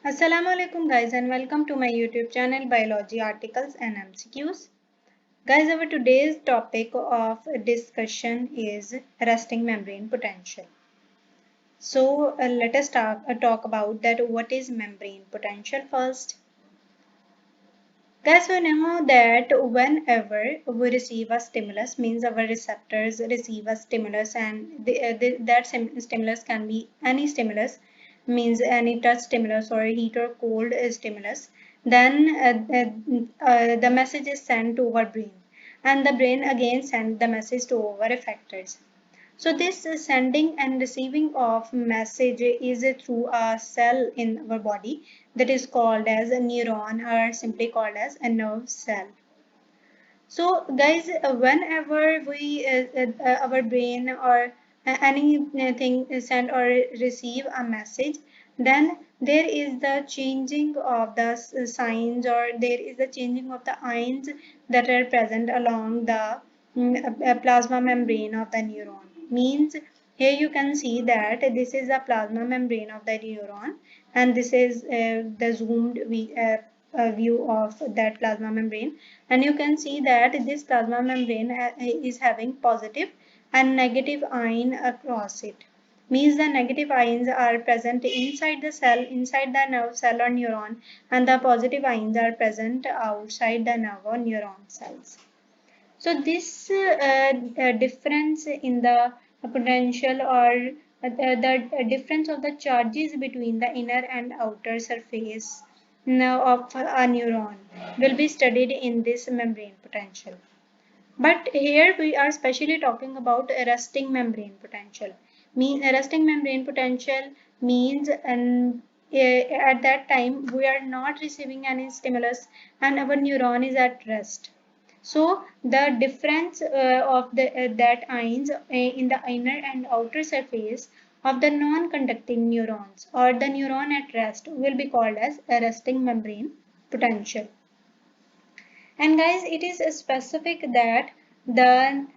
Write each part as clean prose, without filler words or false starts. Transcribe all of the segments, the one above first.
Assalamu alaikum guys and welcome to my YouTube channel Biology Articles and MCQs. Guys, our today's topic of discussion is resting membrane potential. So let us talk about that what is membrane potential first. Guys, we know that whenever we receive a stimulus, means our receptors receive a stimulus, and that stimulus can be any stimulus, means any touch stimulus or heat or cold stimulus, then the message is sent to our brain, and the brain again sends the message to our effectors. So this sending and receiving of message is through a cell in our body that is called as a neuron or simply called as a nerve cell. So guys, whenever we our brain or anything send or receive a message, then there is the changing of the signs or there is the changing of the ions that are present along the plasma membrane of the neuron. Means here you can see that this is the plasma membrane of the neuron, and this is the zoomed view of that plasma membrane, and you can see that this plasma membrane is having positive and negative ion across it. Means the negative ions are present inside the cell, inside the nerve cell or neuron, and the positive ions are present outside the nerve or neuron cells. So this difference in the potential or the difference of the charges between the inner and outer surface now of a neuron will be studied in this membrane potential. But here we are specially talking about resting membrane potential. Resting membrane potential means at that time we are not receiving any stimulus and our neuron is at rest. So the difference of that ions in the inner and outer surface of the non-conducting neurons or the neuron at rest will be called as a resting membrane potential. And guys, it is specific that the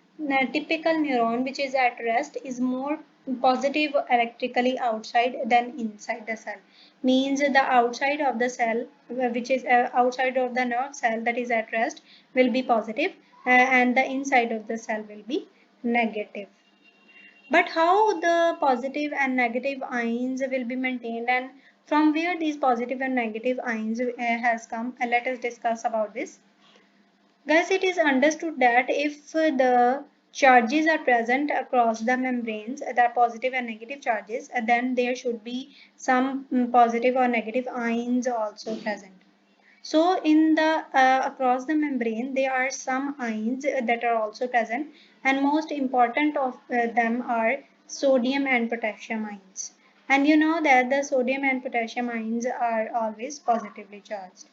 typical neuron which is at rest is more positive electrically outside than inside the cell. Means the outside of the cell, which is outside of the nerve cell that is at rest, will be positive, and the inside of the cell will be negative. But how the positive and negative ions will be maintained, and from where these positive and negative ions has come, let us discuss about this. Thus, it is understood that if the charges are present across the membranes, the positive and negative charges, then there should be some positive or negative ions also present. So, in the across the membrane, there are some ions that are also present, and most important of them are sodium and potassium ions. And you know that the sodium and potassium ions are always positively charged.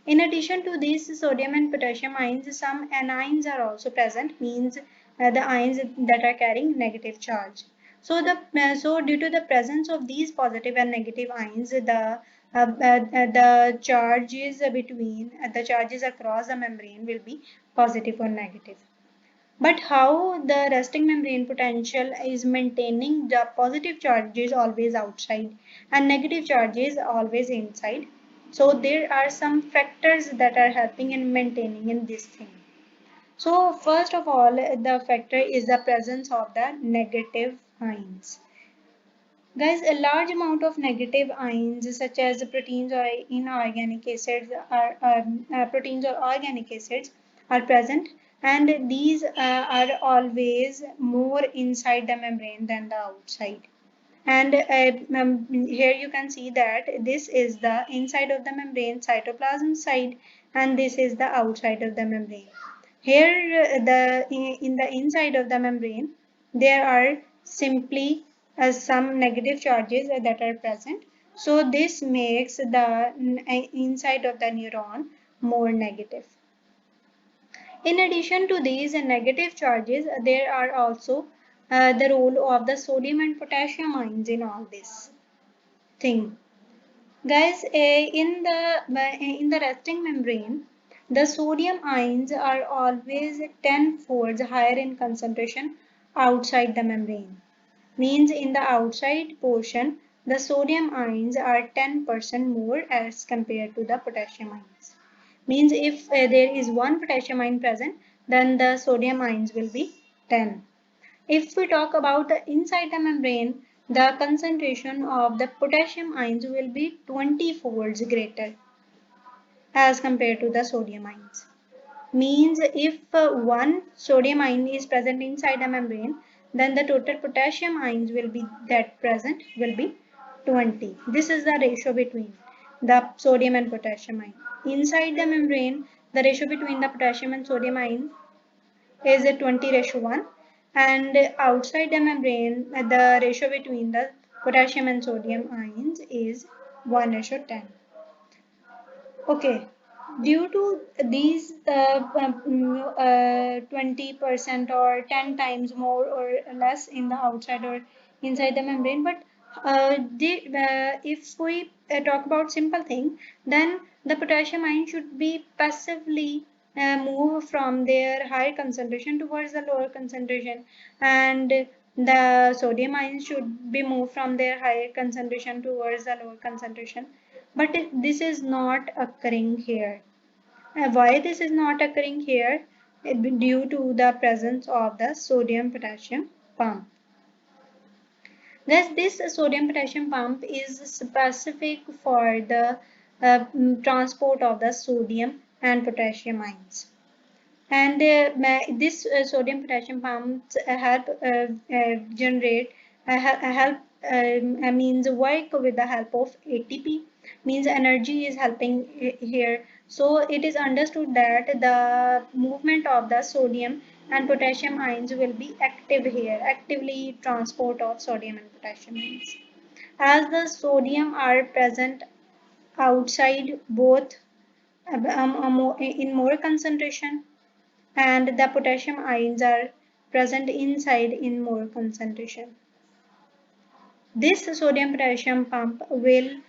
In addition to these sodium and potassium ions, some anions are also present, means the ions that are carrying negative charge. So, due to the presence of these positive and negative ions, the charges between the charges across the membrane will be positive or negative. But how the resting membrane potential is maintaining the positive charges always outside and negative charges always inside. So there are some factors that are helping in maintaining in this thing. So first of all, the factor is the presence of the negative ions. Guys, a large amount of negative ions such as proteins or inorganic acids proteins or organic acids are present, and these are always more inside the membrane than the outside. And here you can see that this is the inside of the membrane cytoplasm side, and this is the outside of the membrane. Here in the inside of the membrane there are simply some negative charges that are present. So this makes the inside of the neuron more negative. In addition to these negative charges, there are also the role of the sodium and potassium ions in all this thing. Guys, in the resting membrane, the sodium ions are always 10 folds higher in concentration outside the membrane. Means in the outside portion, the sodium ions are 10% more as compared to the potassium ions. Means if there is one potassium ion present, then the sodium ions will be 10. If we talk about the inside the membrane, the concentration of the potassium ions will be 20 folds greater as compared to the sodium ions. Means if one sodium ion is present inside the membrane, then the total potassium ions will be that present will be 20. This is the ratio between the sodium and potassium ion. Inside the membrane, the ratio between the potassium and sodium ion is a 20:1, and outside the membrane, the ratio between the potassium and sodium ions is 1:10. Okay, due to these 20% or 10 times more or less in the outside or inside the membrane, but if we talk about simple thing, then the potassium ion should be passively move from their higher concentration towards the lower concentration, and the sodium ions should be moved from their higher concentration towards the lower concentration, but this is not occurring here. Why this is not occurring here? Due to the presence of the sodium potassium pump. Thus, this sodium potassium pump is specific for the transport of the sodium and potassium ions. And this sodium potassium pumps help generate help means work with the help of ATP, means energy is helping here. So it is understood that the movement of the sodium and potassium ions will be active here, actively transport of sodium and potassium ions. As the sodium are present outside both in more concentration, and the potassium ions are present inside in more concentration. This sodium potassium pump will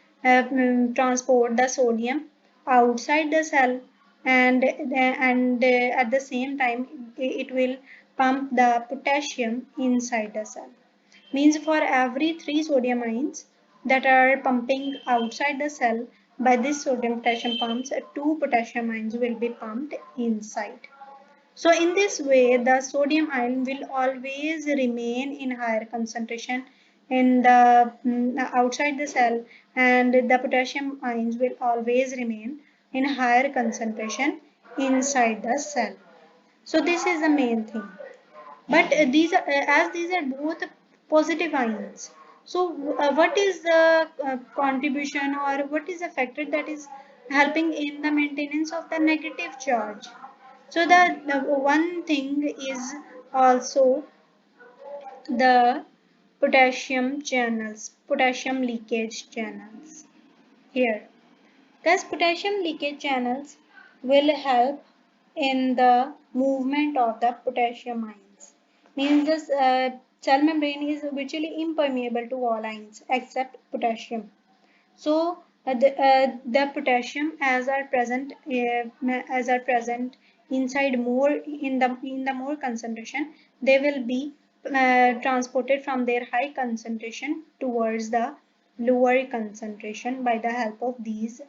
transport the sodium outside the cell, and at the same time it will pump the potassium inside the cell. Means for every 3 sodium ions that are pumping outside the cell by this sodium potassium pumps, 2 potassium ions will be pumped inside. So in this way, the sodium ion will always remain in higher concentration in the outside the cell, and the potassium ions will always remain in higher concentration inside the cell. So this is the main thing. But these are as these are both positive ions. So what is the contribution, or what is the factor that is helping in the maintenance of the negative charge? So the one thing is also the potassium channels, potassium leakage channels here. Thus potassium leakage channels will help in the movement of the potassium ions. Means this cell membrane is virtually impermeable to all ions except potassium. So the potassium as are present inside more in the more concentration, they will be transported from their high concentration towards the lower concentration by the help of these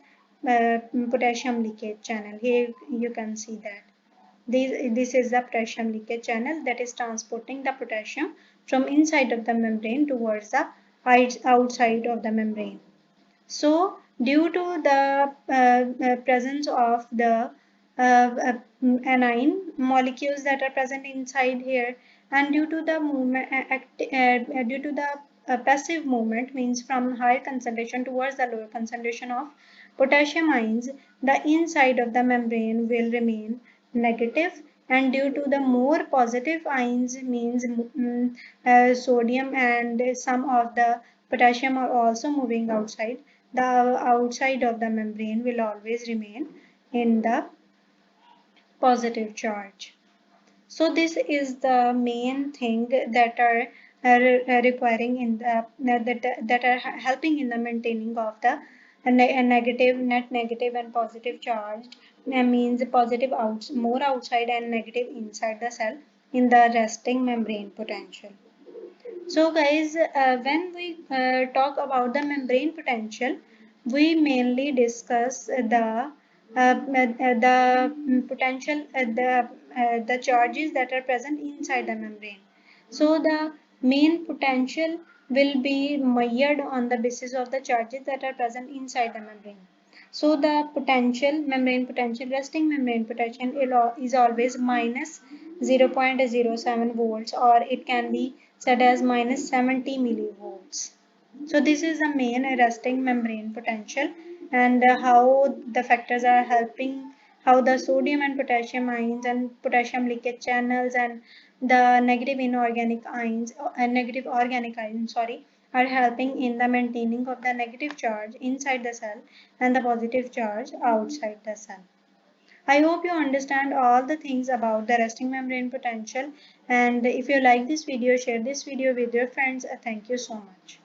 potassium leakage channel. Here you can see that this is the potassium leakage channel that is transporting the potassium from inside of the membrane towards the outside of the membrane. So, due to the presence of the anion molecules that are present inside here, and due to the movement, due to the passive movement, means from higher concentration towards the lower concentration of potassium ions, the inside of the membrane will remain negative, and due to the more positive ions, means sodium and some of the potassium are also moving outside, the outside of the membrane will always remain in the positive charge. So this is the main thing that are requiring in the that are helping in the maintaining of the negative, net negative and positive charge. Means positive more outside and negative inside the cell in the resting membrane potential. So guys, when we talk about the membrane potential, we mainly discuss the potential the charges that are present inside the membrane. So the main potential will be measured on the basis of the charges that are present inside the membrane. So the potential, membrane potential, resting membrane potential is always minus 0.07 volts, or it can be said as minus 70 millivolts. So this is the main resting membrane potential, and how the factors are helping, how the sodium and potassium ions and potassium leakage channels and the negative inorganic ions and negative organic ions, sorry, are helping in the maintaining of the negative charge inside the cell and the positive charge outside the cell. I hope you understand all the things about the resting membrane potential, and if you like this video, share this video with your friends. Thank you so much.